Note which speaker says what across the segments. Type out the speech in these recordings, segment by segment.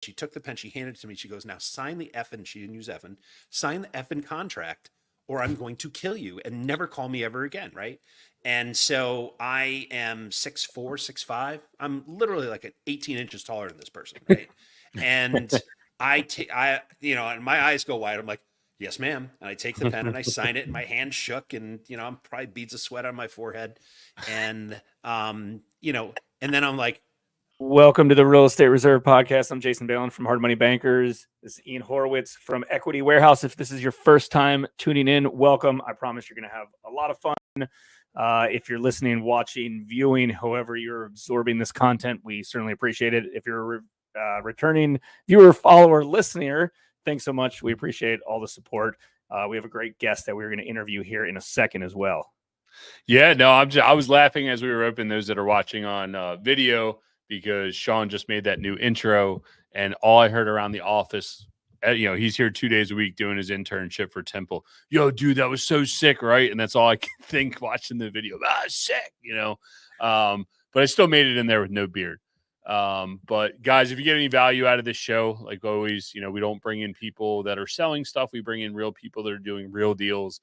Speaker 1: She took the pen, she handed it to me. She goes, now sign the effing, she didn't use effing, sign the effing contract or I'm going to kill you and never call me ever again. Right. And so I am 6'4", 6'5". I'm literally like 18 inches taller than this person. Right. And and my eyes go wide. I'm like, yes, ma'am. And I take the pen and I sign it and my hand shook and, I'm probably beads of sweat on my forehead. And, and then I'm like,
Speaker 2: welcome to the Real Estate Reserve podcast. I'm Jason Balin from Hard Money Bankers. This is Ian Horowitz from Equity Warehouse. If this is your first time tuning in, welcome. I promise you're going to have a lot of fun. If you're listening, watching, viewing, however you're absorbing this content, we certainly appreciate it. If you're a returning viewer, follower, listener, thanks so much. We appreciate all the support. We have a great guest that we're going to interview here in a second as well.
Speaker 3: Yeah, no, I was laughing as we were opening, those that are watching on video, because Sean just made that new intro, and all I heard around the office, he's here 2 days a week doing his internship for Temple. Yo, dude, that was so sick, right? And that's all I can think watching the video. Sick, but I still made it in there with no beard. But guys, if you get any value out of this show, like always, we don't bring in people that are selling stuff. We bring in real people that are doing real deals,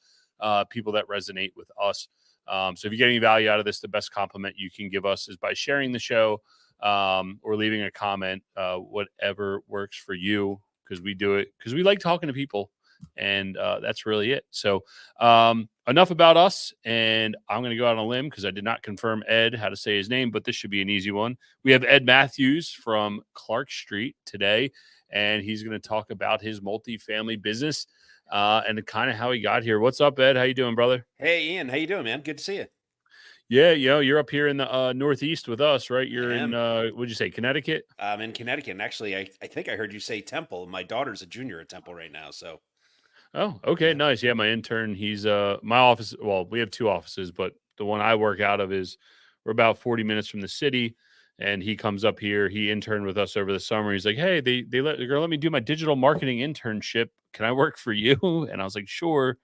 Speaker 3: people that resonate with us. So if you get any value out of this, the best compliment you can give us is by sharing the show, or leaving a comment, whatever works for you, because we do it because we like talking to people, and that's really it. So enough about us, and I'm going to go out on a limb because I did not confirm Ed how to say his name, but this should be an easy one. We have Ed Mathews from Clark Street today, and he's going to talk about his multifamily business and kind of how he got here. What's up, Ed? How you doing, brother?
Speaker 1: Hey, Ian. How you doing, man? Good to see you.
Speaker 3: Yeah, you're up here in the Northeast with us, right? You're in, what'd you say, Connecticut?
Speaker 1: I'm in Connecticut. And actually, I think I heard you say Temple. My daughter's a junior at Temple right now. So.
Speaker 3: Oh, okay, nice. Yeah, my intern, he's my office. Well, we have two offices, but the one I work out of we're about 40 minutes from the city, and he comes up here. He interned with us over the summer. He's like, hey, they're going to let me do my digital marketing internship. Can I work for you? And I was like, sure.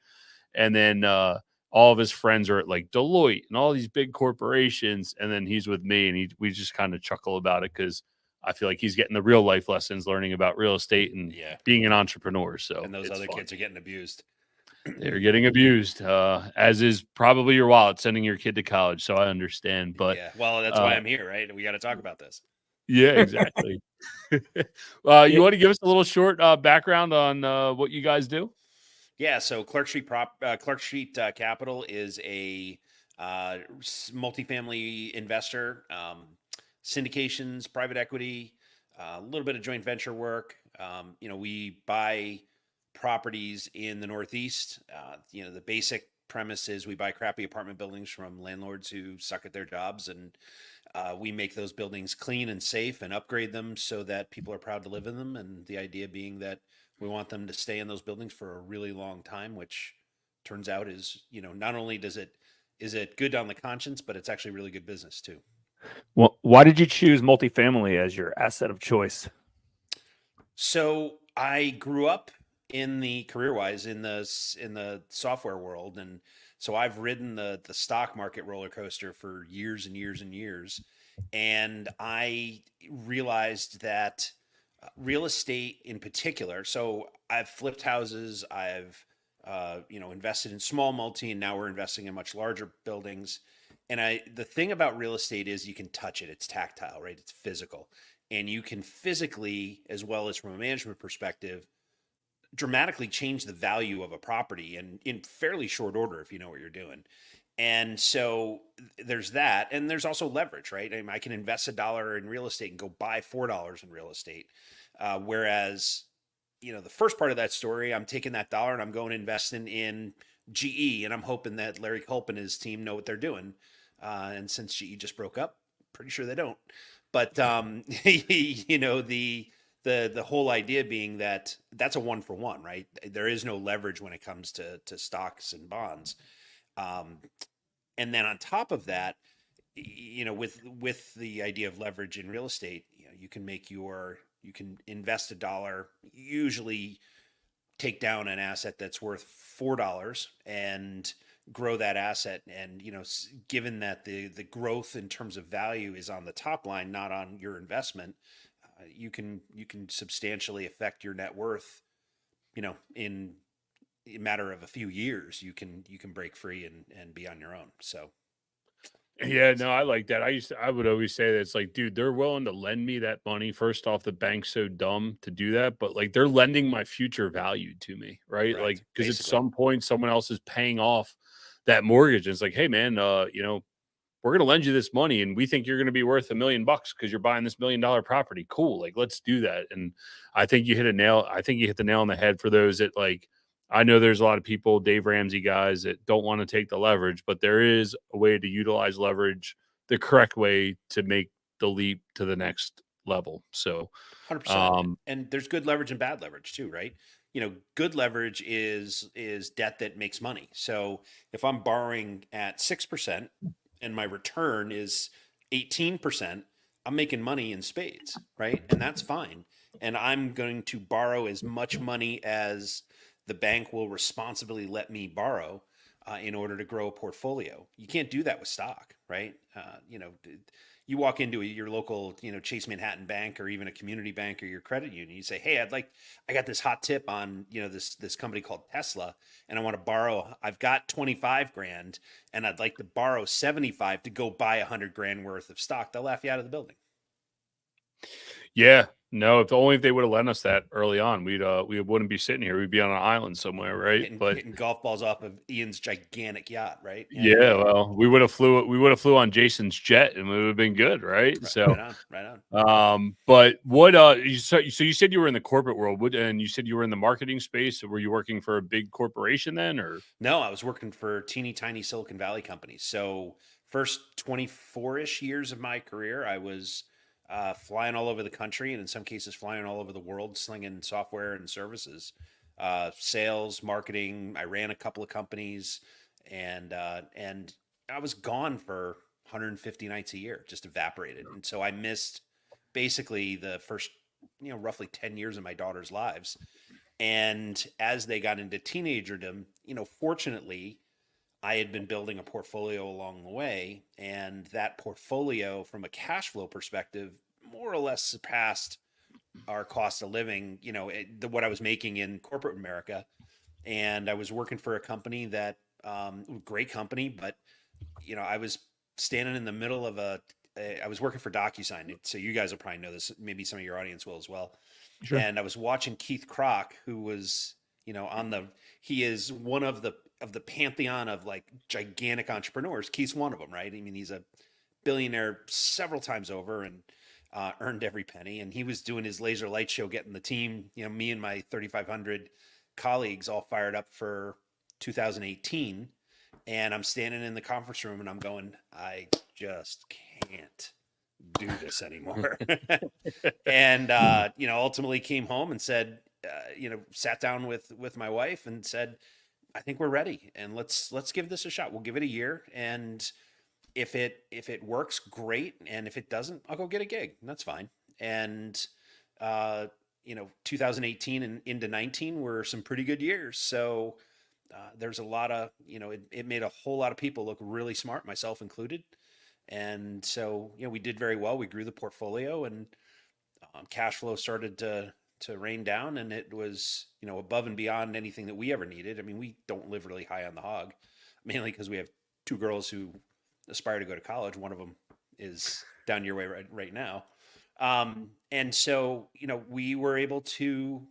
Speaker 3: And then all of his friends are at like Deloitte and all these big corporations. And then he's with me, and we just kind of chuckle about it because I feel like he's getting the real life lessons, learning about real estate and being an entrepreneur. So,
Speaker 1: and those other kids are getting abused.
Speaker 3: They're getting abused, as is probably your wallet sending your kid to college. So I understand, but
Speaker 1: well, that's why I'm here, right? We got to talk about this.
Speaker 3: Yeah, exactly. You want to give us a little short background on what you guys do?
Speaker 1: Yeah, so Clark Street Capital is a multifamily investor, syndications, private equity, a little bit of joint venture work. We buy properties in the Northeast. The basic premise is we buy crappy apartment buildings from landlords who suck at their jobs, and we make those buildings clean and safe and upgrade them so that people are proud to live in them. And the idea being that we want them to stay in those buildings for a really long time, which turns out is, not only is it good on the conscience, but it's actually really good business too.
Speaker 2: Well, why did you choose multifamily as your asset of choice?
Speaker 1: So I grew up in the career-wise in the software world, and so I've ridden the stock market roller coaster for years and years and years, and I realized that real estate in particular. So I've flipped houses. I've invested in small multi, and now we're investing in much larger buildings. And the thing about real estate is you can touch it. It's tactile, right? It's physical, and you can physically, as well as from a management perspective, dramatically change the value of a property and in fairly short order if you know what you're doing. And so there's that. And there's also leverage, right? I mean, I can invest $1 in real estate and go buy $4 in real estate. Whereas, the first part of that story, I'm taking that dollar and I'm going investing in GE, and I'm hoping that Larry Culp and his team know what they're doing. And since GE just broke up, pretty sure they don't. But, the whole idea being that that's a 1-for-1, right? There is no leverage when it comes to stocks and bonds. And then on top of that, with the idea of leverage in real estate, you can invest $1, usually take down an asset that's worth $4 and grow that asset. And, given that the growth in terms of value is on the top line, not on your investment, you can substantially affect your net worth, in a matter of a few years. You can break free and be on your own. So
Speaker 3: Yeah, no, I like that. I would always say that it's like, dude, they're willing to lend me that money. First off, the bank's so dumb to do that, but like they're lending my future value to me, right?
Speaker 1: correct,
Speaker 3: Like, because at
Speaker 1: basically.
Speaker 3: some point someone else is paying off that mortgage. And it's like, hey man, we're gonna lend you this money and we think you're gonna be worth $1 million because you're buying this $1 million property. Cool. Like, let's do that. And I think you hit the nail on the head for those that like, I know there's a lot of people, Dave Ramsey guys, that don't want to take the leverage, but there is a way to utilize leverage the correct way to make the leap to the next level. So,
Speaker 1: 100%. And there's good leverage and bad leverage too, right? Good leverage is debt that makes money. So if I'm borrowing at 6% and my return is 18%, I'm making money in spades, right? And that's fine. And I'm going to borrow as much money as the bank will responsibly let me borrow, in order to grow a portfolio. You can't do that with stock, right? You walk into your local, Chase Manhattan Bank or even a community bank or your credit union. You say, "Hey, I got this hot tip on, this company called Tesla, and I want to borrow. I've got 25 grand, and I'd like to borrow 75 to go buy 100 grand worth of stock." They'll laugh you out of the building.
Speaker 3: yeah, no, if they would have lent us that early on, we wouldn't be sitting here. We'd be on an island somewhere, right? But
Speaker 1: Hitting golf balls off of Ian's gigantic yacht, right?
Speaker 3: yeah, well, we would have flew on Jason's jet and we would have been good, right? So,
Speaker 1: Right on.
Speaker 3: but what so you said you were in the corporate world, and you said you were in the marketing space. So were you working for a big corporation then, or?
Speaker 1: No, I was working for teeny tiny Silicon Valley companies. So first 24-ish years of my career, I was flying all over the country and in some cases flying all over the world, slinging software and services, sales, marketing. I ran a couple of companies, and I was gone for 150 nights a year, just evaporated. And so I missed basically the first, roughly 10 years of my daughter's lives. And as they got into teenagerdom, fortunately, I had been building a portfolio along the way, and that portfolio, from a cash flow perspective, more or less surpassed our cost of living, what I was making in corporate America. And I was working for a company that, great company, but, I was standing in the middle of I was working for DocuSign. So you guys will probably know this. Maybe some of your audience will as well.
Speaker 2: Sure.
Speaker 1: And I was watching Keith Kroc, who was, he is one of the pantheon of like gigantic entrepreneurs. Keith's one of them, right? I mean, he's a billionaire several times over and earned every penny. And he was doing his laser light show, getting the team, me and my 3,500 colleagues all fired up for 2018. And I'm standing in the conference room and I'm going, I just can't do this anymore. And ultimately came home and said, sat down with my wife and said, I think we're ready, and let's give this a shot. We'll give it a year, and if it works, great, and if it doesn't, I'll go get a gig, and that's fine. And 2018 and into 19 were some pretty good years. So there's a lot of, it made a whole lot of people look really smart, myself included. And so, we did very well. We grew the portfolio, and cash flow started to rain down, and it was, above and beyond anything that we ever needed. I mean, we don't live really high on the hog, mainly because we have two girls who aspire to go to college. One of them is down your way right now. And so, we were able to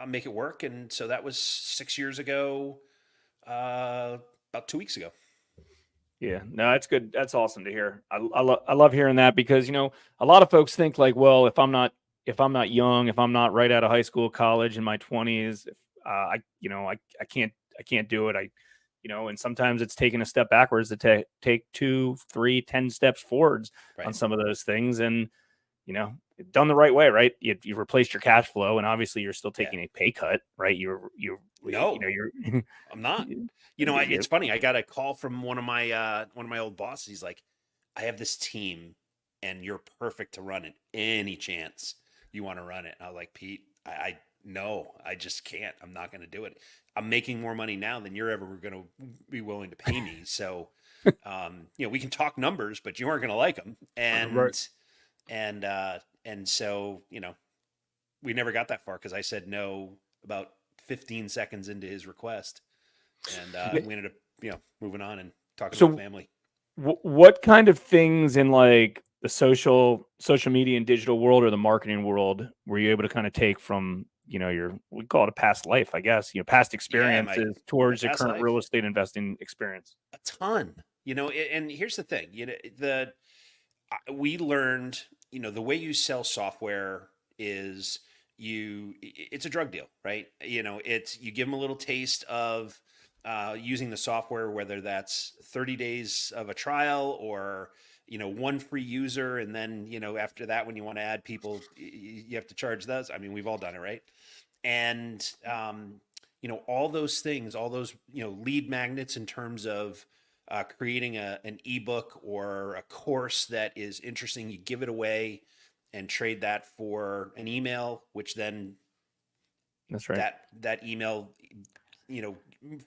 Speaker 1: make it work. And so that was 6 years ago, about 2 weeks ago.
Speaker 2: Yeah, no, that's good. That's awesome to hear. I love hearing that because, a lot of folks think like, well, if I'm not young, if I'm not right out of high school, college in my 20s, I can't do it. And sometimes it's taking a step backwards to take 2, 3, 10 steps forwards on some of those things. And, done the right way, right? You replaced your cash flow, and obviously you're still taking a pay cut, right?
Speaker 1: No, I'm not. It's funny. I got a call from one of my old bosses. He's like, I have this team and you're perfect to run it. Any chance you want to run it? And I was like, Pete, I no, I just can't. I'm not going to do it. I'm making more money now than you're ever going to be willing to pay me. So, we can talk numbers, but you aren't going to like them. And,
Speaker 3: right.
Speaker 1: and And so, we never got that far because I said no about 15 seconds into his request. And we ended up, moving on and talking
Speaker 2: So
Speaker 1: about family.
Speaker 2: what kind of things in like the social media and digital world or the marketing world were you able to kind of take from, we call it a past life, I guess, past
Speaker 1: Yeah,
Speaker 2: experiences
Speaker 1: my
Speaker 2: towards your
Speaker 1: past
Speaker 2: current real
Speaker 1: life.
Speaker 2: estate investing experience?
Speaker 1: A ton, and here's the thing, we learned, the way you sell software is it's a drug deal, right? It's, you give them a little taste of using the software, whether that's 30 days of a trial or, one free user. And then, after that, when you want to add people, you have to charge those. I mean, we've all done it, right? And, all those things, all those, lead magnets in terms of creating an ebook or a course that is interesting, you give it away and trade that for an email, which then
Speaker 2: That's right.
Speaker 1: that email, you know,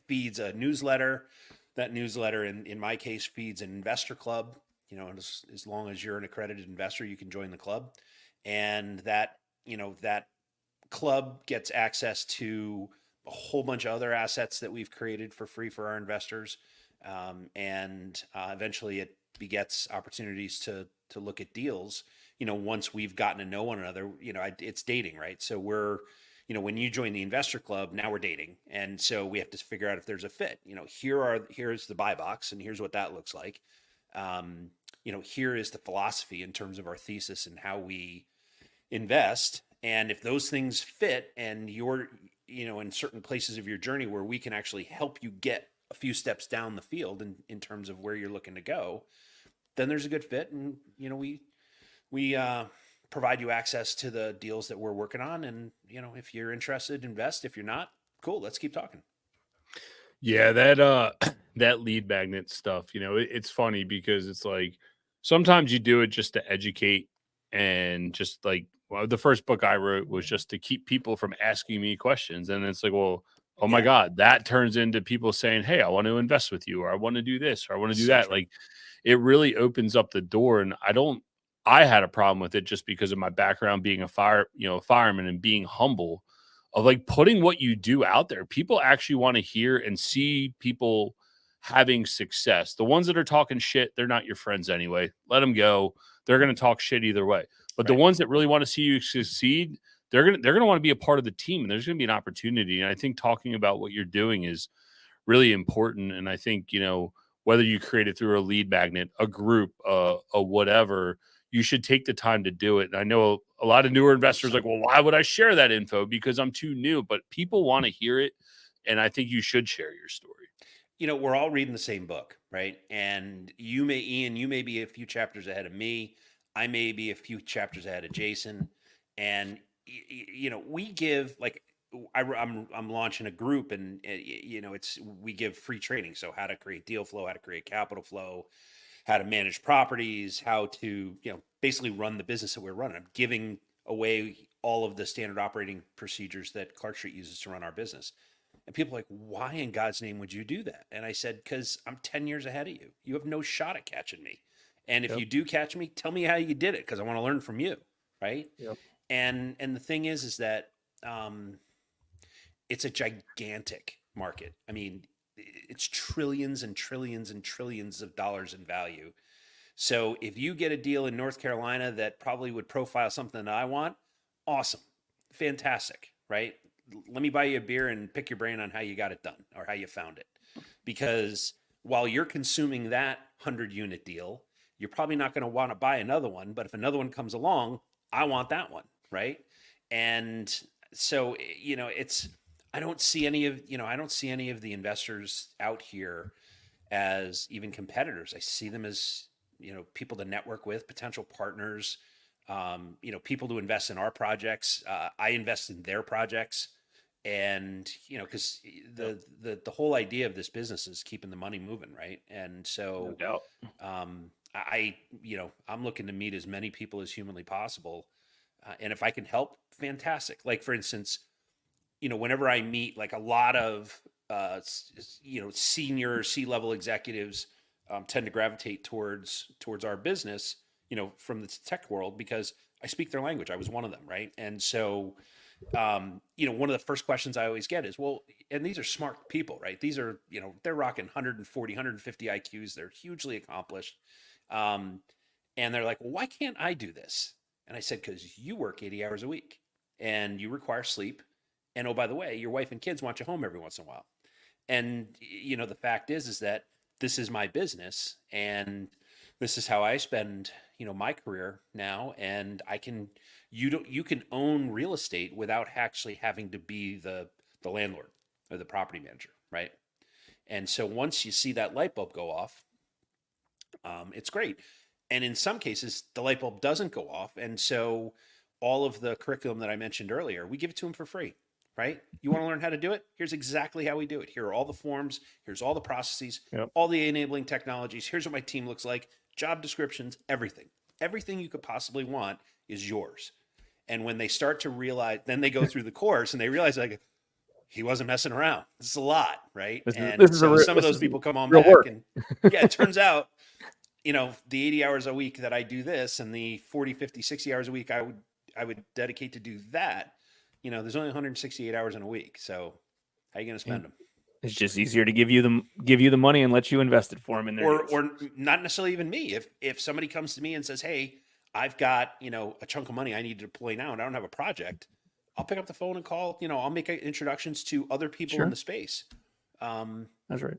Speaker 1: feeds a newsletter. That newsletter, in my case, feeds an investor club. As long as you're an accredited investor, you can join the club, and that club gets access to a whole bunch of other assets that we've created for free for our investors, and eventually it begets opportunities to look at deals. Once we've gotten to know one another, it's dating, right? So we're, when you join the investor club, now we're dating, and so we have to figure out if there's a fit. Here's the buy box, and here's what that looks like. Here is the philosophy in terms of our thesis and how we invest. And if those things fit and you're, in certain places of your journey where we can actually help you get a few steps down the field in terms of where you're looking to go, then there's a good fit. And, we provide you access to the deals that we're working on. And, if you're interested, invest. If you're not, cool, let's keep talking.
Speaker 3: Yeah, that that lead magnet stuff, it's funny because it's like sometimes you do it just to educate and just like, well, the first book I wrote was just to keep people from asking me questions. And it's like, well, oh my
Speaker 1: Yeah.
Speaker 3: God, that turns into people saying, hey, I want to invest with you, or I want to do this, or I want to do
Speaker 1: So
Speaker 3: that.
Speaker 1: true.
Speaker 3: Like it really opens up the door. And I had a problem with it just because of my background being a fireman and being humble, of like putting what you do out there. People actually want to hear and see people having success. The ones that are talking shit, they're not your friends anyway. Let them go. They're going to talk shit either way. But the
Speaker 1: Right.
Speaker 3: ones that really want to see you succeed, they're going to want to be a part of the team, and there's going to be an opportunity. And I think talking about what you're doing is really important. And I think, whether you create it through a lead magnet, a group, a whatever, you should take the time to do it. And I know a lot of newer investors like, well, why would I share that info? Because I'm too new. But people want to hear it. And I think you should share your story.
Speaker 1: We're all reading the same book, right? And Ian, you may be a few chapters ahead of me. I may be a few chapters ahead of Jason. And, we give like, I'm launching a group, and we give free training. So how to create deal flow, how to create capital flow, how to manage properties, how to, basically run the business that we're running. I'm giving away all of the standard operating procedures that Clark Street uses to run our business. And people are like, why in God's name would you do that? And I said, because I'm 10 years ahead of you. You have no shot at catching me. And if
Speaker 2: Yep.
Speaker 1: you do catch me, tell me how you did it, because I want to learn from you. Right.
Speaker 2: Yep.
Speaker 1: And the thing is that it's a gigantic market. I mean, it's trillions and trillions and trillions of dollars in value. So if you get a deal in North Carolina that probably would profile something that I want, awesome, fantastic, right? Let me buy you a beer and pick your brain on how you got it done or how you found it. Because while you're consuming that 100-unit deal, you're probably not going to want to buy another one. But if another one comes along, I want that one, right? And so, I don't see any of the investors out here as even competitors. I see them as, people to network with, potential partners, people to invest in our projects. I invest in their projects. And, because the whole idea of this business is keeping the money moving, right? And
Speaker 2: No
Speaker 1: so
Speaker 2: doubt.
Speaker 1: I'm looking to meet as many people as humanly possible. And if I can help, fantastic. Like, for instance, whenever I meet like a lot of, senior C-level executives tend to gravitate towards our business, from the tech world, because I speak their language. I was one of them, right? And so, one of the first questions I always get is, well, and these are smart people, right? These are, they're rocking 140, 150 IQs. They're hugely accomplished. Um, and they're like, well, why can't I do this? And I said, because you work 80 hours a week and you require sleep. And oh, by the way, your wife and kids want you home every once in a while. And, the fact is that this is my business and this is how I spend, my career now. And you can own real estate without actually having to be the landlord or the property manager. Right. And so once you see that light bulb go off, it's great. And in some cases, the light bulb doesn't go off. And so all of the curriculum that I mentioned earlier, we give it to them for free, right? You want to learn how to do it? Here's exactly how we do it. Here are all the forms. Here's all the processes,
Speaker 2: Yep.
Speaker 1: all the enabling technologies. Here's what my team looks like, job descriptions, everything. Everything you could possibly want is yours. And when they start to realize, then they go through the course and they realize, like, he wasn't messing around. This is a lot, right? And so some of those people come on back
Speaker 2: work.
Speaker 1: and yeah, it turns out, the 80 hours a week that I do this and the 40, 50, 60 hours a week I would dedicate to do that, there's only 168 hours in a week. So how are you going to spend them?
Speaker 2: It's just easier to give you the money and let you invest it for them in their
Speaker 1: or not necessarily even me. If somebody comes to me and says, hey, I've got, a chunk of money I need to deploy now and I don't have a project, I'll pick up the phone and call, I'll make introductions to other people in the space.
Speaker 2: That's right.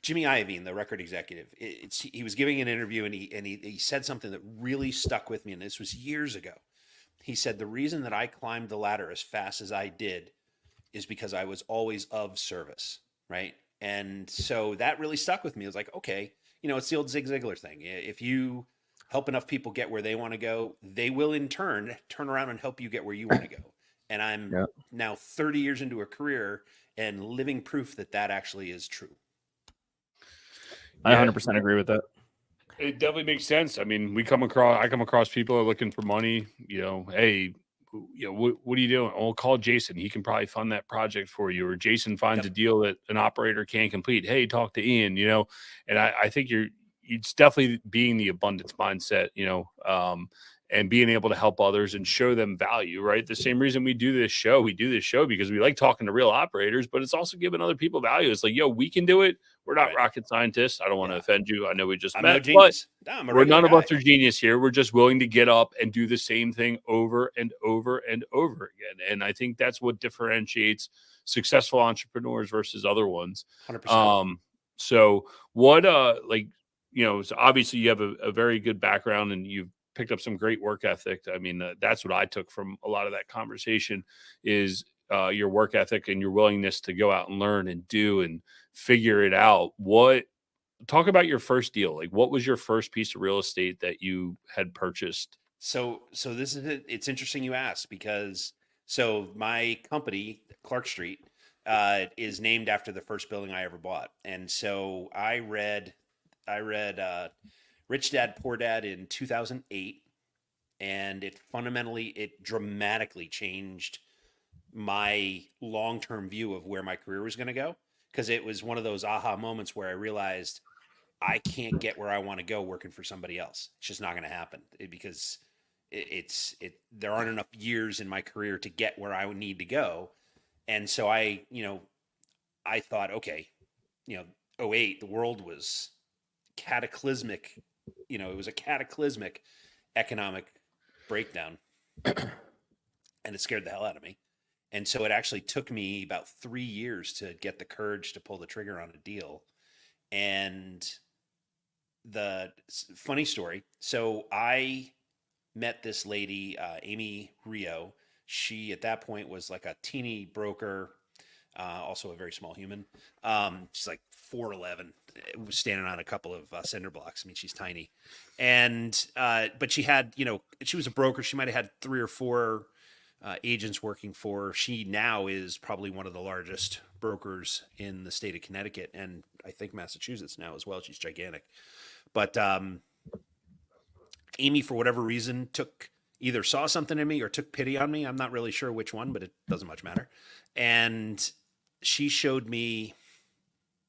Speaker 1: Jimmy Iovine, the record executive, he was giving an interview and he said something that really stuck with me. And this was years ago. He said, the reason that I climbed the ladder as fast as I did is because I was always of service. Right. And so that really stuck with me. It was like, okay, it's the old Zig Ziglar thing. If you help enough people get where they want to go, they will in turn around and help you get where you want to go. And I'm now 30 years into a career and living proof that actually is true.
Speaker 2: I 100% agree with that.
Speaker 3: It definitely makes sense. I mean, I come across people who are looking for money, hey, what are you doing? Oh, call Jason. He can probably fund that project for you. Or Jason finds a deal that an operator can't complete. Hey, talk to Ian, and I think it's definitely being the abundance mindset, and being able to help others and show them value, right? The same reason we do this show because we like talking to real operators, but it's also giving other people value. It's like, yo, we can do it. We're not rocket scientists. I don't want to offend you. I know we just met,
Speaker 1: no genius.
Speaker 3: We're none of us are genius here. We're just willing to get up and do the same thing over and over and over again. And I think that's what differentiates successful entrepreneurs versus other ones.
Speaker 1: 100%.
Speaker 3: So what, so obviously you have a very good background and you've picked up some great work ethic. I mean, that's what I took from a lot of that conversation is your work ethic and your willingness to go out and learn and do and figure it out. Talk about your first deal. Like, what was your first piece of real estate that you had purchased?
Speaker 1: So this is it. It's interesting you asked because my company, Clark Street, is named after the first building I ever bought. And so I read Rich Dad, Poor Dad in 2008. And it dramatically changed my long-term view of where my career was going to go. Because it was one of those aha moments where I realized I can't get where I want to go working for somebody else. It's just not going to happen because there aren't enough years in my career to get where I would need to go. And so I thought, okay, 2008, the world was cataclysmic. It was a cataclysmic economic breakdown and it scared the hell out of me. And so it actually took me about 3 years to get the courage to pull the trigger on a deal. And the funny story. So I met this lady, Amy Rio. She at that point was like a teeny broker, also a very small human. She's like 4'11", was standing on a couple of cinder blocks. I mean, she's tiny. And but she had, she was a broker. She might have had 3 or 4 agents working for her. She now is probably one of the largest brokers in the state of Connecticut and I think Massachusetts now as well. She's gigantic. But Amy, for whatever reason, either saw something in me or took pity on me. I'm not really sure which one, but it doesn't much matter. And she showed me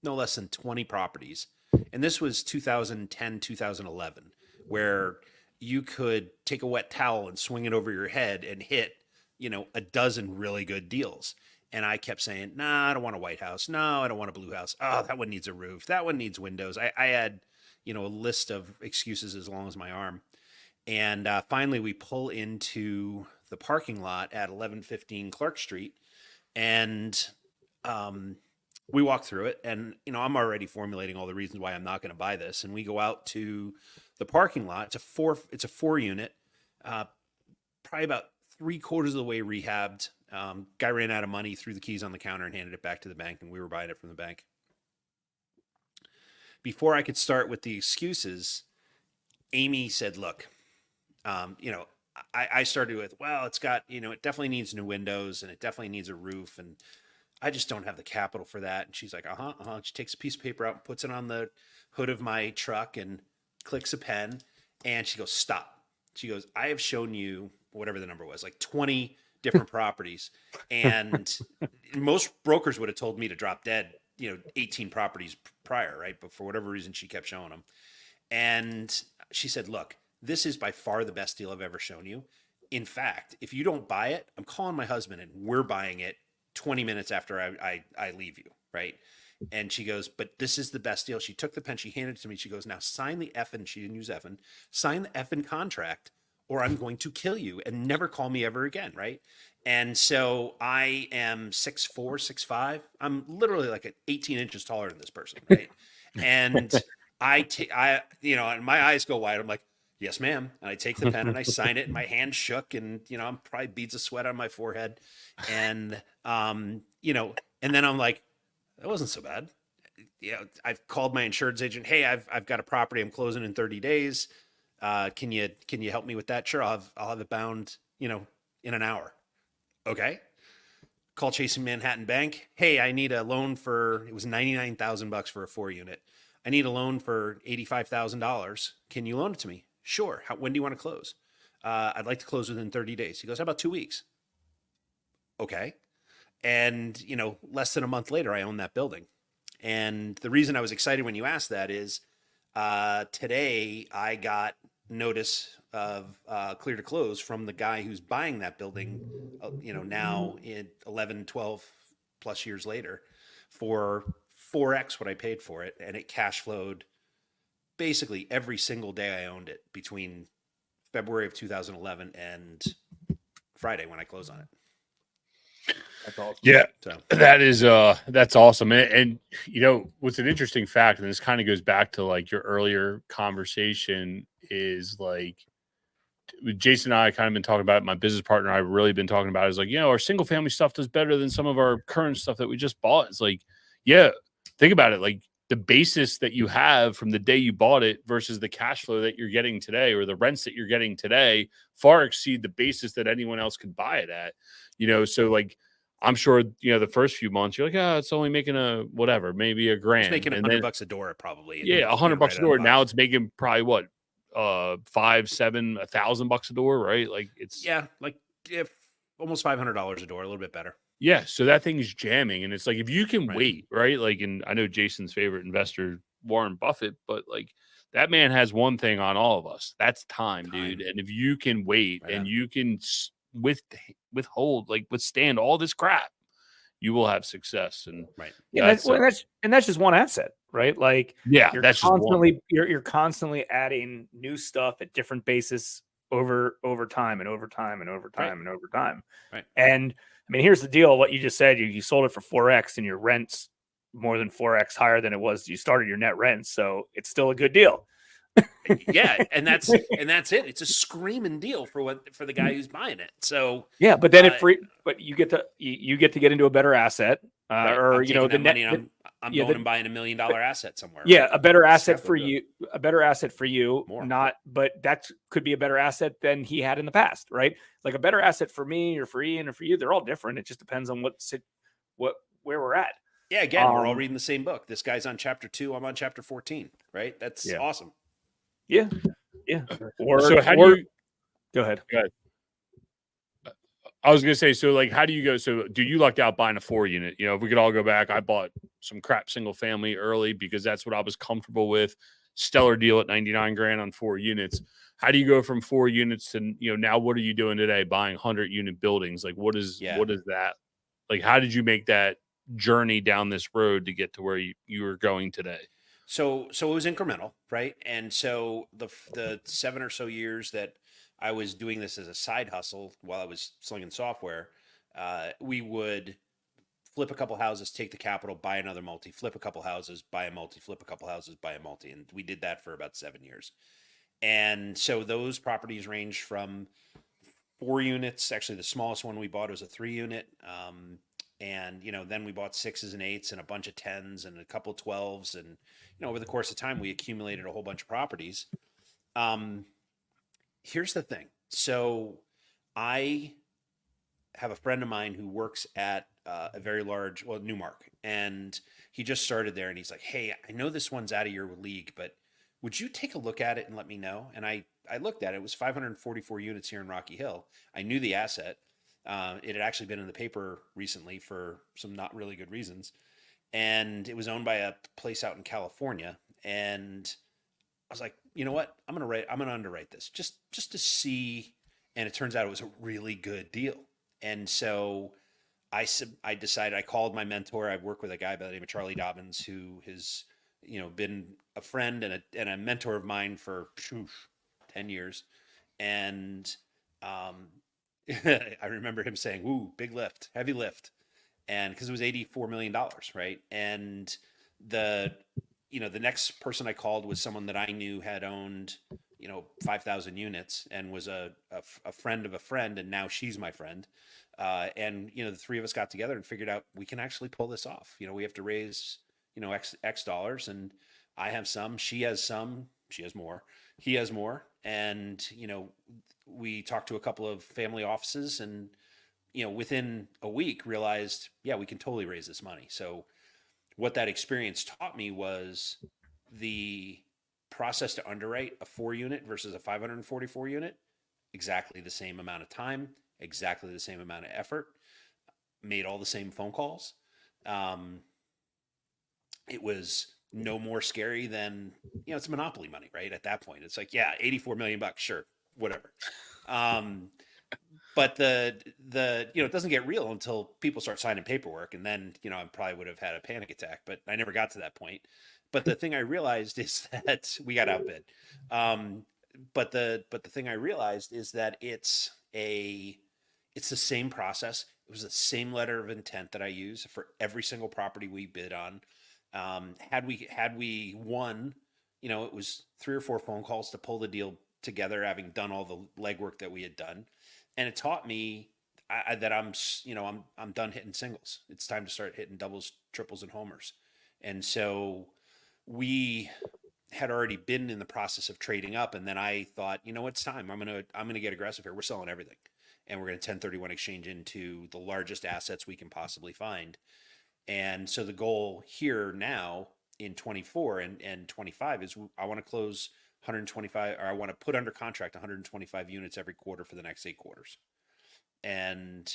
Speaker 1: no less than 20 properties. And this was 2010, 2011, where you could take a wet towel and swing it over your head and hit, a dozen really good deals. And I kept saying, nah, I don't want a white house. No, I don't want a blue house. Oh, that one needs a roof. That one needs windows. I had, a list of excuses as long as my arm. And finally, we pull into the parking lot at 1115 Clark Street. And we walk through it. And, I'm already formulating all the reasons why I'm not going to buy this. And we go out to the parking lot. It's a 4-unit, probably about 3/4 of the way rehabbed. Guy ran out of money, threw the keys on the counter and handed it back to the bank, and we were buying it from the bank. Before I could start with the excuses, Amy said, look, I started with, well, it's got, it definitely needs new windows and it definitely needs a roof. And I just don't have the capital for that. And she's like, She takes a piece of paper out and puts it on the hood of my truck and clicks a pen. And she goes, stop. She goes, I have shown you whatever the number was, like 20 different properties. And most brokers would have told me to drop dead, 18 properties prior, right? But for whatever reason, she kept showing them. And she said, look, this is by far the best deal I've ever shown you. In fact, if you don't buy it, I'm calling my husband and we're buying it 20 minutes after I leave you, right? And she goes, but this is the best deal. She took the pen, she handed it to me. She goes, now sign the effing, she didn't use effing, sign the effing contract or I'm going to kill you and never call me ever again, right? And so I am 6'4", 6'5". I'm literally like 18 inches taller than this person, right? And and my eyes go wide. I'm like, yes, ma'am. And I take the pen and I sign it and my hand shook and, I'm probably beads of sweat on my forehead. And, and then I'm like, that wasn't so bad. I've called my insurance agent. Hey, I've got a property. I'm closing in 30 days. Can you help me with that? Sure. I'll have it bound, in an hour. Okay. Call Chasing Manhattan Bank. Hey, I need a loan it was $99,000 for a 4-unit. I need a loan for $85,000. Can you loan it to me? Sure. When do you want to close? I'd like to close within 30 days. He goes, how about 2 weeks? Okay. And, less than a month later, I own that building. And the reason I was excited when you asked that is today I got notice of clear to close from the guy who's buying that building, now in 11, 12 plus years later for 4x what I paid for it. And it cash flowed basically every single day I owned it between February of 2011 and Friday when I closed on it.
Speaker 2: That's awesome.
Speaker 3: Yeah,
Speaker 1: So
Speaker 3: that's awesome. And what's an interesting fact, and this kind of goes back to like your earlier conversation, is like Jason and I kind of been talking about it. My business partner and I have really been talking about it, is like, our single family stuff does better than some of our current stuff that we just bought. It's like, yeah, think about it. Like the basis that you have from the day you bought it versus the cash flow that you're getting today or the rents that you're getting today far exceed the basis that anyone else could buy it at, so like, I'm sure, the first few months you're like, it's only making maybe $1,000.
Speaker 1: It's making $100 a door probably.
Speaker 3: Yeah, $100 a door. Now it's making probably what, $5, $7, $1,000 a door, right? Like it's
Speaker 1: like if almost $500 a door, a little bit better.
Speaker 3: Yeah, so that thing's jamming, and it's like if you can wait, right? Like, and I know Jason's favorite investor, Warren Buffett, but like that man has one thing on all of us. That's time, dude. And if you can wait and you can withstand all this crap, you will have success. And
Speaker 2: that's just one asset, right? Like,
Speaker 3: that's
Speaker 2: constantly you're constantly adding new stuff at different basis over time and over time and over time and over time.
Speaker 1: Right.
Speaker 2: And I mean, here's the deal: what you just said, you sold it for 4x, and your rent's more than 4x higher than it was. You started your net rent, so it's still a good deal.
Speaker 1: Yeah, and that's it. It's a screaming deal for the guy who's buying it. So
Speaker 2: yeah, but then but you get to get into a better asset, or
Speaker 1: the money. I'm going and buying $1 million asset somewhere.
Speaker 2: Yeah, right? A better asset for you. A better asset for you.
Speaker 1: More.
Speaker 2: But that could be a better asset than he had in the past, right? Like a better asset for me or for Ian or for you. They're all different. It just depends on where we're at.
Speaker 1: Yeah, again, we're all reading the same book. This guy's on chapter 2. I'm on chapter 14. Right? That's awesome.
Speaker 2: Yeah.
Speaker 3: So how do you
Speaker 2: go ahead?
Speaker 3: I was gonna say, so like, how do you go? So, dude, you lucked out buying a 4-unit. If we could all go back, I bought some crap single family early because that's what I was comfortable with. stellar deal at 99 grand on 4 units. How do you go from 4 units to, now what are you doing today? Buying 100-unit buildings? Like, what is that? Like, how did you make that journey down this road to get to where you are going today?
Speaker 1: So it was incremental, right? And so the 7 or so years that I was doing this as a side hustle while I was slinging software, we would flip a couple houses, take the capital, buy another multi, flip a couple houses, buy a multi, flip a couple houses, buy a multi. And we did that for about 7 years. And so those properties range from 4 units. Actually, the smallest one we bought was a 3 unit. And, then we bought 6s and 8s and a bunch of 10s and a couple 12s. And, over the course of time, we accumulated a whole bunch of properties. Here's the thing. So I have a friend of mine who works at a very large, Newmark, and he just started there, and he's like, hey, I know this one's out of your league, but would you take a look at it and let me know? And I looked at it. It was 544 units here in Rocky Hill. I knew the asset. It had actually been in the paper recently for some not really good reasons. And it was owned by a place out in California. And I was like, you know what? I'm going to underwrite this just to see. And it turns out it was a really good deal. And so I decided, I called my mentor. I work with a guy by the name of Charlie Dobbins, who has, been a friend and a mentor of mine for 10 years. And I remember him saying, ooh, big lift, heavy lift. And because it was $84 million, right? And the next person I called was someone that I knew had owned, 5,000 units and was a friend of a friend. And now she's my friend. And, the three of us got together and figured out we can actually pull this off. We have to raise, X dollars, and I have some, she has some, she has more, he has more. And, we talked to a couple of family offices and, within a week realized, yeah, we can totally raise this money. So what that experience taught me was the process to underwrite a 4 unit versus a 544 unit, exactly the same amount of time, exactly the same amount of effort, made all the same phone calls. It was no more scary than, it's monopoly money, right? At that point, it's like, yeah, $84 million, sure, whatever. But the it doesn't get real until people start signing paperwork, and then I probably would have had a panic attack, but I never got to that point. But the thing I realized is that we got outbid. But the thing I realized is that it's the same process. It was the same letter of intent that I use for every single property we bid on. Had we won, it was 3 or 4 phone calls to pull the deal together, having done all the legwork that we had done. And it taught me that I'm done hitting singles. It's time to start hitting doubles, triples, and homers. And so we had already been in the process of trading up, and then I thought, it's time. I'm gonna get aggressive here. We're selling everything, and we're gonna 1031 exchange into the largest assets we can possibly find. And so the goal here now in 24 and 25 is I want to close 125, or I want to put under contract 125 units every quarter for the next 8 quarters. And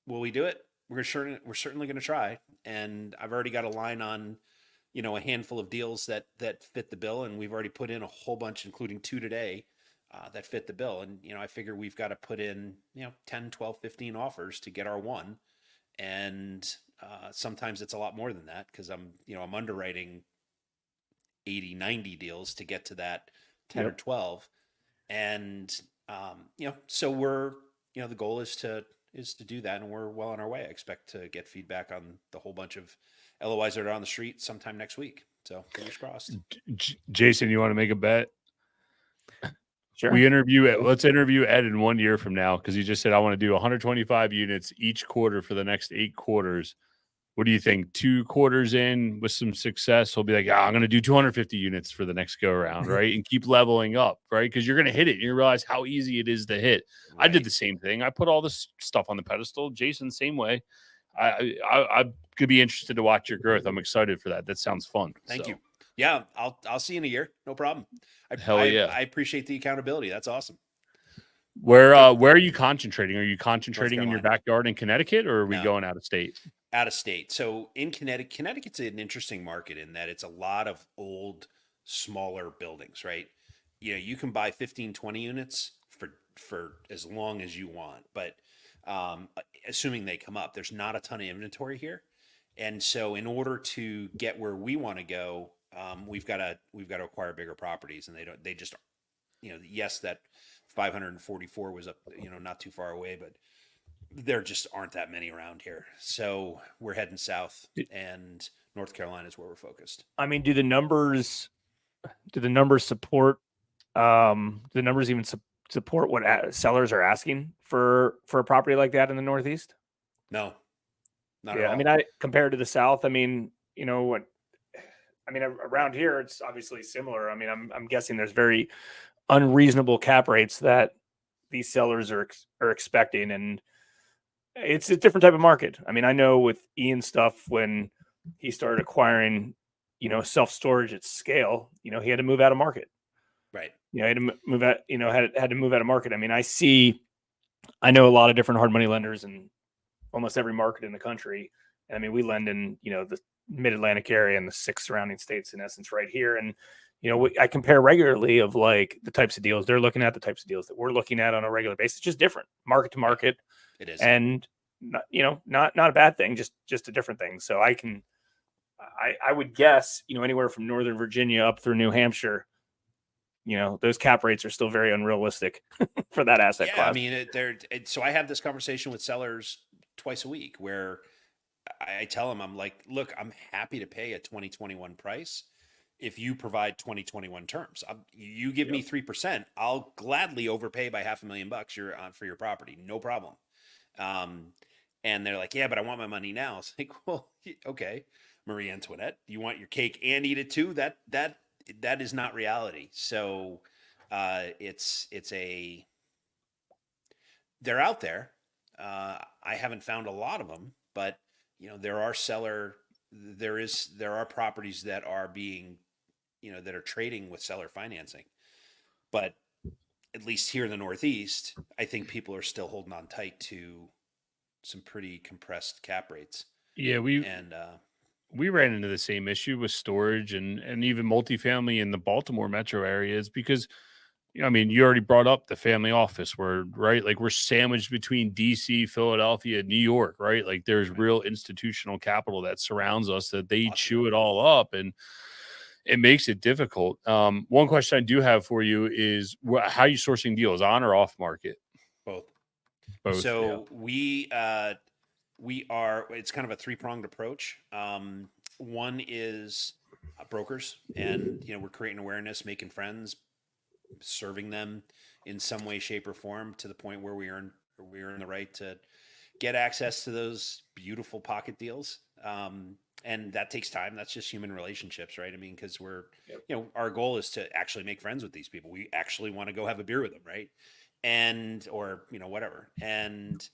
Speaker 1: will we do it? We're certainly going to try. And I've already got a line on, a handful of deals that fit the bill. And we've already put in a whole bunch, including 2 today, that fit the bill. And, I figure we've got to put in, 10, 12, 15 offers to get our one. And sometimes it's a lot more than that, because I'm underwriting 80, 90 deals to get to that 10 or 12. And, so we're, the goal is to do that. And we're well on our way. I expect to get feedback on the whole bunch of LOIs that are on the street sometime next week. So fingers crossed.
Speaker 3: Jason, you want to make a bet?
Speaker 2: Sure.
Speaker 3: Let's interview Ed in 1 year from now, because he just said, I want to do 125 units each quarter for the next 8 quarters. What do you think? 2 quarters in with some success, he'll be like, I'm going to do 250 units for the next go around, right? And keep leveling up, right? Because you're going to hit it. And you realize how easy it is to hit. Right. I did the same thing. I put all this stuff on the pedestal. Jason, same way. I could be interested to watch your growth. I'm excited for that. That sounds fun.
Speaker 1: Thank you. Yeah, I'll see you in a year. No problem. I appreciate the accountability. That's awesome.
Speaker 3: Where are you concentrating? Are you concentrating in your backyard in Connecticut, or are we going out of state?
Speaker 1: Out of state. So in Connecticut's an interesting market in that it's a lot of old smaller buildings, right? You can buy 15, 20 units for as long as you want, but assuming they come up, there's not a ton of inventory here. And so in order to get where we want to go, we've got to acquire bigger properties, and they just, yes, that 544 was up, not too far away, but there just aren't that many around here. So we're heading south, and North Carolina is where we're focused.
Speaker 2: I mean, do the numbers support, do the numbers even support what sellers are asking for a property like that in the Northeast?
Speaker 1: No, not
Speaker 2: Yeah,
Speaker 1: at all.
Speaker 2: I mean, compared to the South, I mean, around here, it's obviously similar. I mean, I'm guessing there's very unreasonable cap rates that these sellers are expecting, and it's a different type of market. I mean, I know with Ian stuff, when he started acquiring, self-storage at scale, he had to move out of market.
Speaker 1: Right.
Speaker 2: He had to move out, had to move out of market. I mean, I know a lot of different hard money lenders in almost every market in the country. And I mean, we lend in, the mid-Atlantic area and the 6 surrounding states, in essence, right here. And, I compare regularly of like the types of deals they're looking at, the types of deals that we're looking at on a regular basis, just different market to market.
Speaker 1: It is.
Speaker 2: And not a bad thing, just a different thing. So I would guess, anywhere from Northern Virginia up through New Hampshire, those cap rates are still very unrealistic for that asset class.
Speaker 1: I mean, so I have this conversation with sellers twice a week where I tell them, I'm like, look, I'm happy to pay a 2021 price if you provide 2021 terms. You give me 3%, I'll gladly overpay by $500,000 for your property, no problem. And they're like, yeah, but I want my money now. It's like, well, okay, Marie Antoinette, you want your cake and eat it too? That is not reality. So they're out there. I haven't found a lot of them, but there are properties that are being, that are trading with seller financing. But at least here in the Northeast, I think people are still holding on tight to some pretty compressed cap rates.
Speaker 3: Yeah, we ran into the same issue with storage and even multifamily in the Baltimore metro areas because, I mean, you already brought up the family office right? Like we're sandwiched between DC, Philadelphia, New York, right? Like there's real institutional capital that surrounds us that they chew it all up, and it makes it difficult. One question I do have for you is how are you sourcing deals, on or off market?
Speaker 1: Both.
Speaker 3: So
Speaker 1: yeah. we are, it's kind of a 3-pronged approach. One is brokers, and, we're creating awareness, making friends, serving them in some way, shape, or form to the point where we earn the right to get access to those beautiful pocket deals. And that takes time. That's just human relationships, right? I mean, because our goal is to actually make friends with these people. We actually want to go have a beer with them, right? Or whatever. And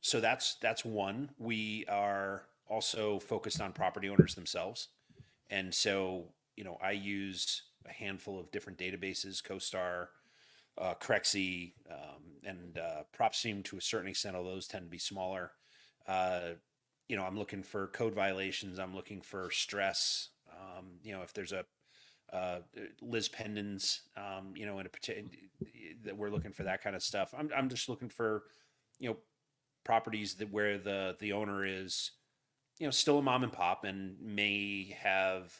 Speaker 1: so that's one. We are also focused on property owners themselves. And so, I use a handful of different databases, CoStar, Crexi, and PropStream to a certain extent, although those tend to be smaller. I'm looking for code violations. I'm looking for stress. If there's a Liz Pendens, in a particular, that we're looking for that kind of stuff. I'm just looking for, properties where the owner is, still a mom and pop and may have,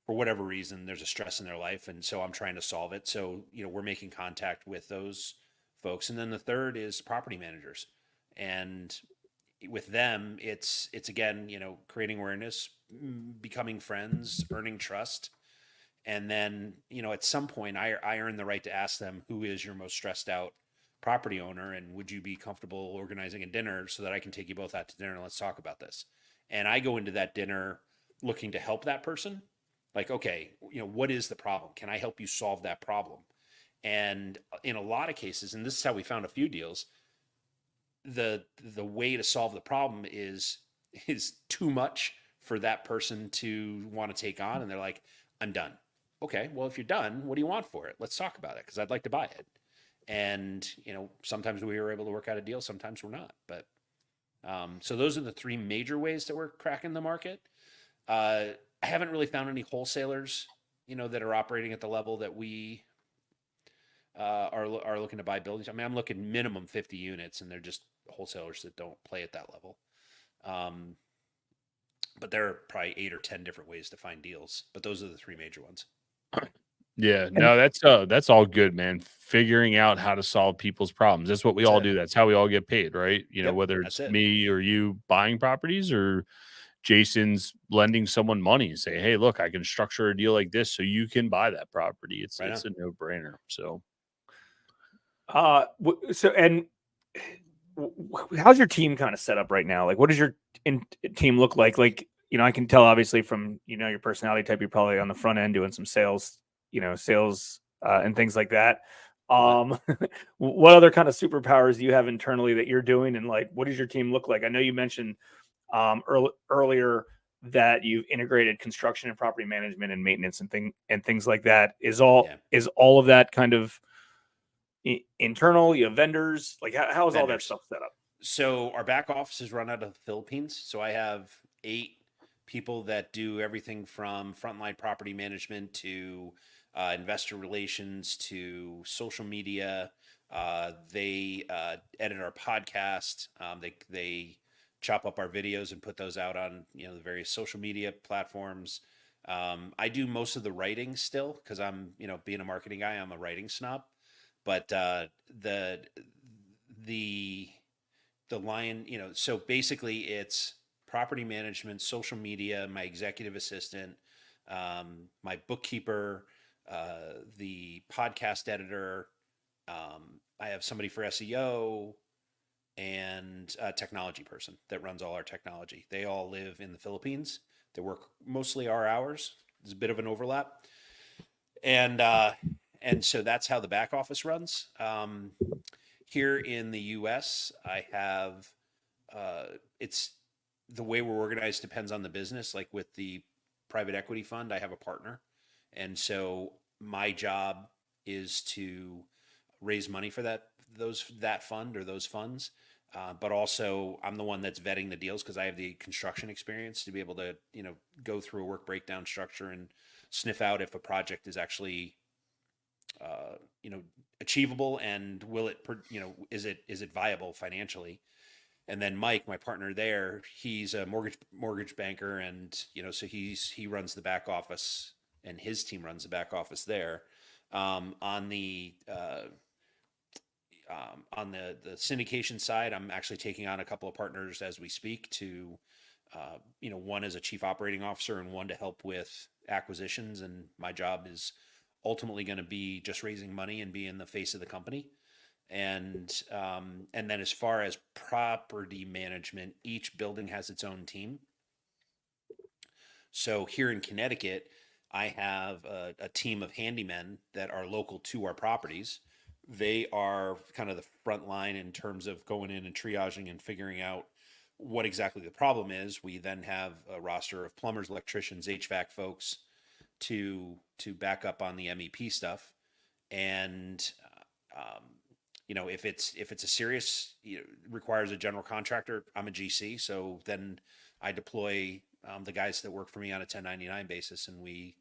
Speaker 1: for whatever reason, there's a stress in their life. And so I'm trying to solve it. So, we're making contact with those folks. And then the third is property managers. And with them, it's again, creating awareness, becoming friends, earning trust. And then, at some point I earn the right to ask them, who is your most stressed out property owner? And would you be comfortable organizing a dinner so that I can take you both out to dinner and let's talk about this? And I go into that dinner looking to help that person. Like, okay, what is the problem? Can I help you solve that problem? And in a lot of cases, and this is how we found a few deals, the way to solve the problem is too much for that person to want to take on. And they're like, I'm done. Okay, well, if you're done, what do you want for it? Let's talk about it, because I'd like to buy it. And, sometimes we were able to work out a deal, sometimes we're not. But so those are the 3 major ways that we're cracking the market. I haven't really found any wholesalers, that are operating at the level that we are looking to buy buildings. I mean, I'm looking minimum 50 units, and they're just wholesalers that don't play at that level. But there are probably 8 or 10 different ways to find deals. But those are the 3 major ones.
Speaker 3: Yeah, no, that's all good, man. Figuring out how to solve people's problems. That's what we all do. That's how we all get paid, right?
Speaker 1: Yep,
Speaker 3: Whether
Speaker 1: that's
Speaker 3: it's
Speaker 1: it.
Speaker 3: me or you buying properties or Jason's lending someone money and say, hey, look, I can structure a deal like this so you can buy that property. It's
Speaker 1: Right
Speaker 3: it's
Speaker 1: on.
Speaker 3: a no-brainer. So
Speaker 2: How's your team kind of set up right now? Like, what does your team look like? Like, I can tell obviously from, your personality type, you're probably on the front end doing some sales, and things like that. What other kind of superpowers do you have internally that you're doing? And like, what does your team look like? I know you mentioned earlier that you've integrated construction and property management and maintenance and things like that. Is all of that kind of internal? You have vendors? Like, how is all that stuff set up?
Speaker 1: So our back office is run out of the Philippines. So I have 8 people that do everything from frontline property management to investor relations to social media. They edit our podcast. They chop up our videos and put those out on the various social media platforms. I do most of the writing still because I'm being a marketing guy, I'm a writing snob. But the lion, so basically it's property management, social media, my executive assistant, my bookkeeper, the podcast editor. I have somebody for SEO and a technology person that runs all our technology. They all live in the Philippines. They work mostly our hours. There's a bit of an overlap. And so that's how the back office runs. Here in the U.S., I have it's the way we're organized depends on the business. Like with the private equity fund, I have a partner, and so my job is to raise money for that fund or those funds. But also, I'm the one that's vetting the deals because I have the construction experience to be able to go through a work breakdown structure and sniff out if a project is actually achievable and will it, is it viable financially? And then Mike, my partner there, he's a mortgage banker, and so he runs the back office, and his team runs the back office there. On the syndication side, I'm actually taking on a couple of partners as we speak to, one as a chief operating officer and one to help with acquisitions. And my job is ultimately going to be just raising money and being the face of the company. And then as far as property management, each building has its own team. So here in Connecticut, I have a team of handymen that are local to our properties. They are kind of the front line in terms of going in and triaging and figuring out what exactly the problem is. We then have a roster of plumbers, electricians, HVAC folks to back up on the MEP stuff. And if it's a serious, requires a general contractor, I'm a GC. So then I deploy the guys that work for me on a 1099 basis, and we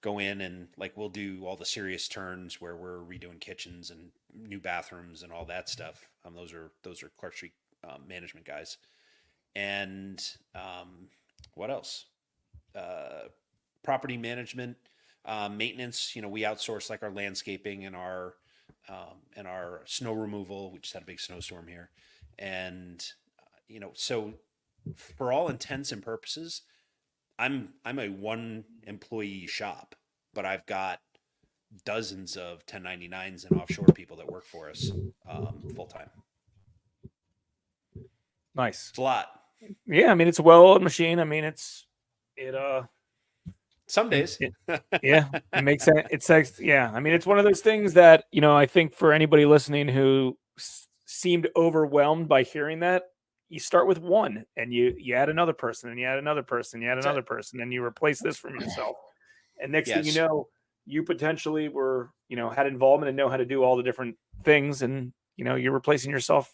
Speaker 1: go in and we'll do all the serious turns where we're redoing kitchens and new bathrooms and all that stuff. Those are Clark Street management guys. And what else? Property management, maintenance. We outsource our landscaping and our snow removal. We just had a big snowstorm here, and so for all intents and purposes, I'm a one employee shop, but I've got dozens of 1099s and offshore people that work for us full time.
Speaker 2: Nice.
Speaker 1: It's a lot.
Speaker 2: Yeah, I mean, it's a well-oiled machine. I mean,
Speaker 1: some days.
Speaker 2: Yeah, it makes sense. It's yeah. I mean, it's one of those things that I think for anybody listening who seemed overwhelmed by hearing that, you start with one, and you add another person, and you add another person, you add another person, and you replace this from yourself. And next thing you know, you potentially were had involvement and know how to do all the different things, and you're replacing yourself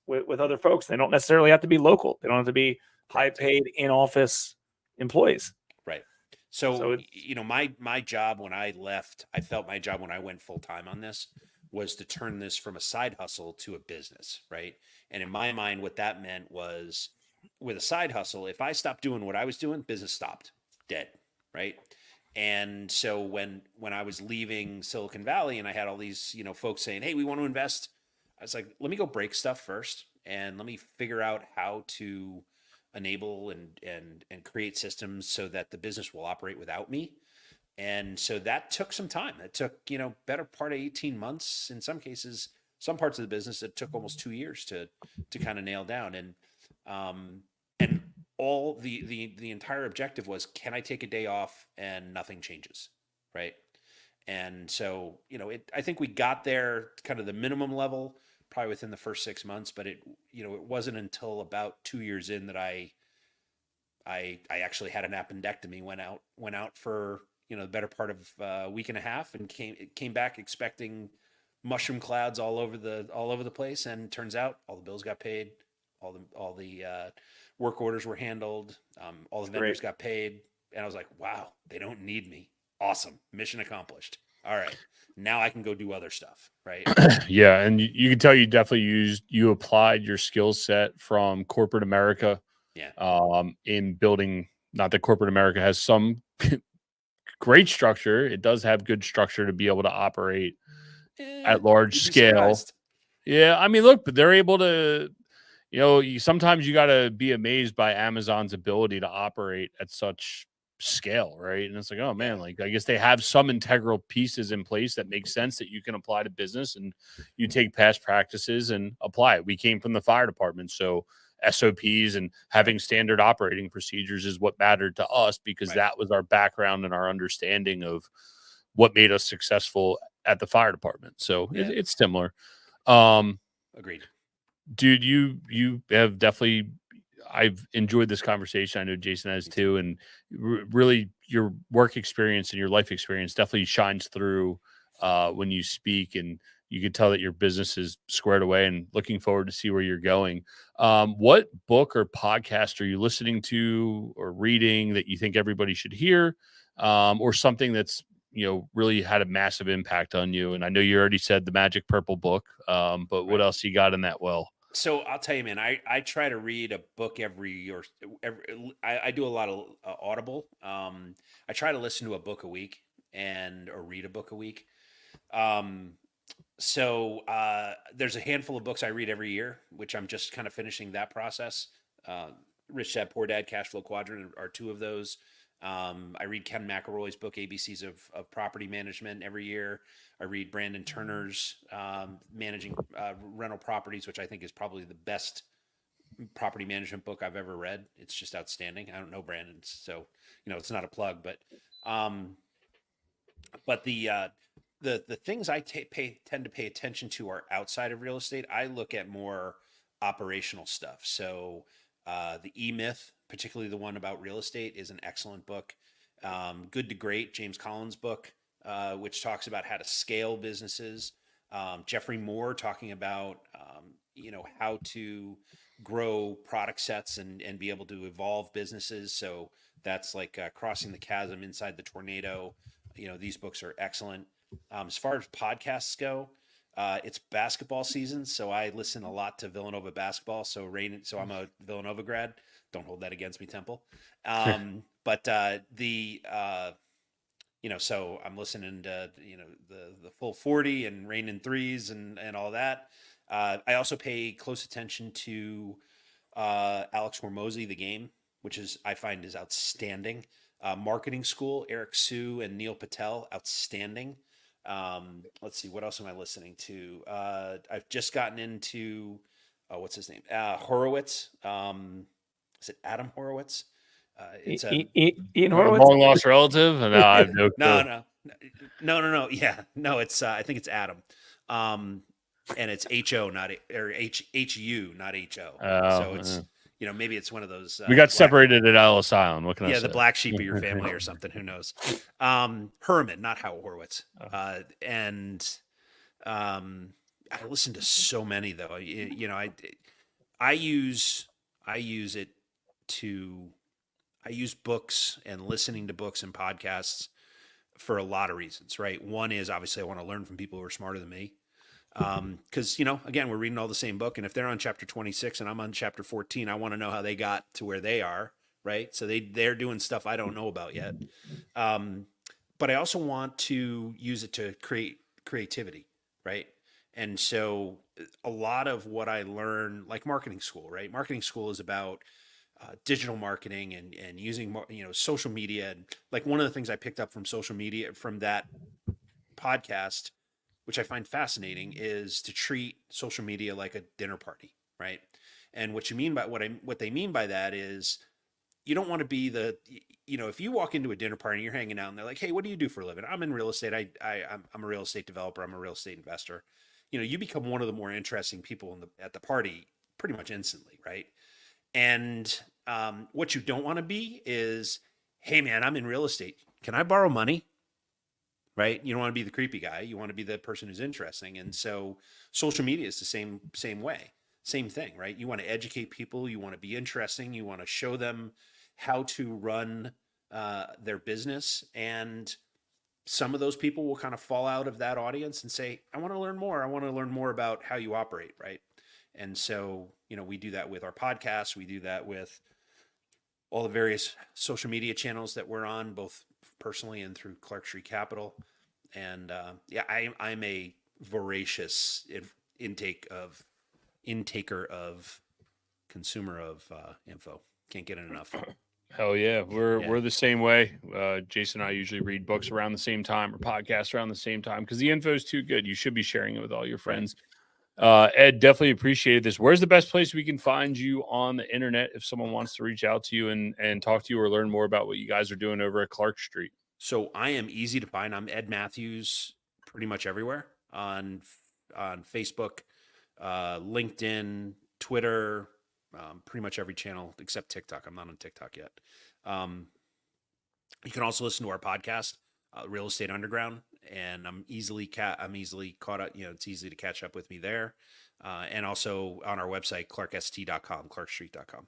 Speaker 2: with other folks. They don't necessarily have to be local. They don't have to be high paid in office employees.
Speaker 1: Right. So,
Speaker 2: it's
Speaker 1: my job when I left, I felt my job when I went full time on this was to turn this from a side hustle to a business, right? And in my mind, what that meant was with a side hustle, if I stopped doing what I was doing, business stopped, dead, right? And so when I was leaving Silicon Valley and I had all these, folks saying, "Hey, we want to invest," I was like, "Let me go break stuff first and let me figure out how to enable and create systems so that the business will operate without me." And so that took some time. It took, better part of 18 months. In some cases, some parts of the business, it took almost 2 years to kind of nail down. And all the entire objective was, can I take a day off and nothing changes, right? And so, I think we got there kind of the minimum level probably within the first 6 months, but it wasn't until about 2 years in that I actually had an appendectomy, went out for, the better part of a week and a half, and came back expecting mushroom clouds all over the place. And turns out all the bills got paid, all the work orders were handled, all the vendors got paid. And I was like, wow, they don't need me. Awesome. Mission accomplished. All right. Now I can go do other stuff. Right.
Speaker 3: Yeah. And you can tell you definitely you applied your skill set from corporate America.
Speaker 1: Yeah.
Speaker 3: In building, not that corporate America has some great structure. It does have good structure to be able to operate at large
Speaker 1: You'd be
Speaker 3: scale.
Speaker 1: surprised.
Speaker 3: Yeah. I mean, look, but they're able to, sometimes you got to be amazed by Amazon's ability to operate at such scale, right? And it's like, oh man,
Speaker 1: Yeah.
Speaker 3: like I guess they have some integral pieces in place that make sense that you can apply to business, and you take past practices and apply it. We came from the fire department, so SOPs and having standard operating procedures is what mattered to us, because
Speaker 1: Right.
Speaker 3: that was our background and our understanding of what made us successful at the fire department. So
Speaker 1: Yeah.
Speaker 3: it's similar.
Speaker 1: Agreed.
Speaker 3: Dude, you have definitely, I've enjoyed this conversation. I know Jason has too, and really your work experience and your life experience definitely shines through when you speak, and you can tell that your business is squared away, and looking forward to see where you're going. What book or podcast are you listening to or reading that you think everybody should hear, or something that's really had a massive impact on you? And I know you already said the Magic Purple book, but what else you got in that well?
Speaker 1: So I'll tell you, man, I try to read a book I do a lot of Audible. I try to listen to a book a week or read a book a week. Um, there's a handful of books I read every year, which I'm just kind of finishing that process. Rich Dad, Poor Dad, Cash Flow Quadrant are two of those. I read Ken McElroy's book, ABCs of Property Management, every year. I read Brandon Turner's Managing Rental Properties, which I think is probably the best property management book I've ever read. It's just outstanding. I don't know Brandon, so it's not a plug, but the things I tend to pay attention to are outside of real estate. I look at more operational stuff. So the E-Myth, particularly the one about real estate, is an excellent book. Good to Great, James Collins' book, which talks about how to scale businesses. Jeffrey Moore talking about how to grow product sets and be able to evolve businesses. So that's like Crossing the Chasm, Inside the Tornado. These books are excellent. As far as podcasts go, it's basketball season, so I listen a lot to Villanova basketball. So I'm a Villanova grad. Don't hold that against me, Temple. So I'm listening to the full 40 and Rain in Threes and all that. I also pay close attention to Alex Hormozy, The Game, which I find is outstanding. Marketing School, Eric Sue and Neil Patel, outstanding. Let's see, what else am I listening to? I've just gotten into what's his name? Horowitz. Is it Adam Horowitz? It's a
Speaker 2: Ian
Speaker 3: A
Speaker 2: Horowitz.
Speaker 3: long lost relative? No, I have no clue.
Speaker 1: no. Yeah, no. It's I think it's Adam, and it's HO, not HU, not HO.
Speaker 3: Oh,
Speaker 1: So it's maybe it's one of those.
Speaker 3: we got separated at Ellis Island. What can I say?
Speaker 1: The black sheep of your family or something. Who knows? Herman, not Howard Horowitz. I listen to so many though. I use it to I use books and listening to books and podcasts for a lot of reasons, right? One is obviously I want to learn from people who are smarter than me. Because, again, we're reading all the same book. And if they're on chapter 26 and I'm on chapter 14, I want to know how they got to where they are, right? So they're doing stuff I don't know about yet. But I also want to use it to create creativity, right? And so a lot of what I learn, like marketing school, right? Marketing school is about digital marketing and using, social media. And like one of the things I picked up from social media from that podcast, which I find fascinating, is to treat social media like a dinner party, right? And what they mean by that is you don't want to be if you walk into a dinner party and you're hanging out and they're like, hey, what do you do for a living? I'm in real estate. I'm a real estate developer. I'm a real estate investor. You become one of the more interesting people at the party pretty much instantly, right? And what you don't want to be is, hey man, I'm in real estate. Can I borrow money? Right? You don't want to be the creepy guy. You want to be the person who's interesting. And so social media is the same way, same thing, right? You want to educate people. You want to be interesting. You want to show them how to run their business. And some of those people will kind of fall out of that audience and say, I want to learn more. I want to learn more about how you operate, right? And so, we do that with our podcast. We do that with all the various social media channels that we're on, both personally and through Clark Street Capital. And I'm a voracious intaker of consumer of info. Can't get it enough.
Speaker 3: Hell yeah. We're the same way. Jason and I usually read books around the same time or podcasts around the same time because the info is too good. You should be sharing it with all your friends. Ed, definitely appreciated this. Where's the best place we can find you on the internet if someone wants to reach out to you and talk to you or learn more about what you guys are doing over at Clark Street?
Speaker 1: So I am easy to find. I'm Ed Mathews pretty much everywhere on Facebook, LinkedIn, Twitter, pretty much every channel except TikTok. I'm not on TikTok yet. You can also listen to our podcast, Real Estate Underground, and I'm easily caught up. It's easy to catch up with me there, and also on our website, clarkst.com, clarkstreet.com.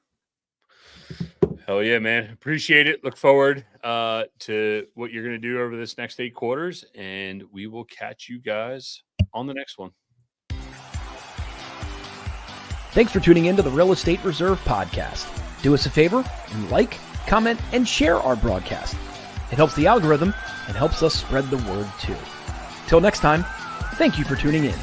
Speaker 3: Hell yeah, man. Appreciate it. Look forward to what you're going to do over this next 8 quarters, and we will catch you guys on the next one.
Speaker 4: Thanks for tuning in to the Real Estate Reserve podcast. Do us a favor and like, comment, and share our broadcast. It helps the algorithm and helps us spread the word too. Till next time, thank you for tuning in.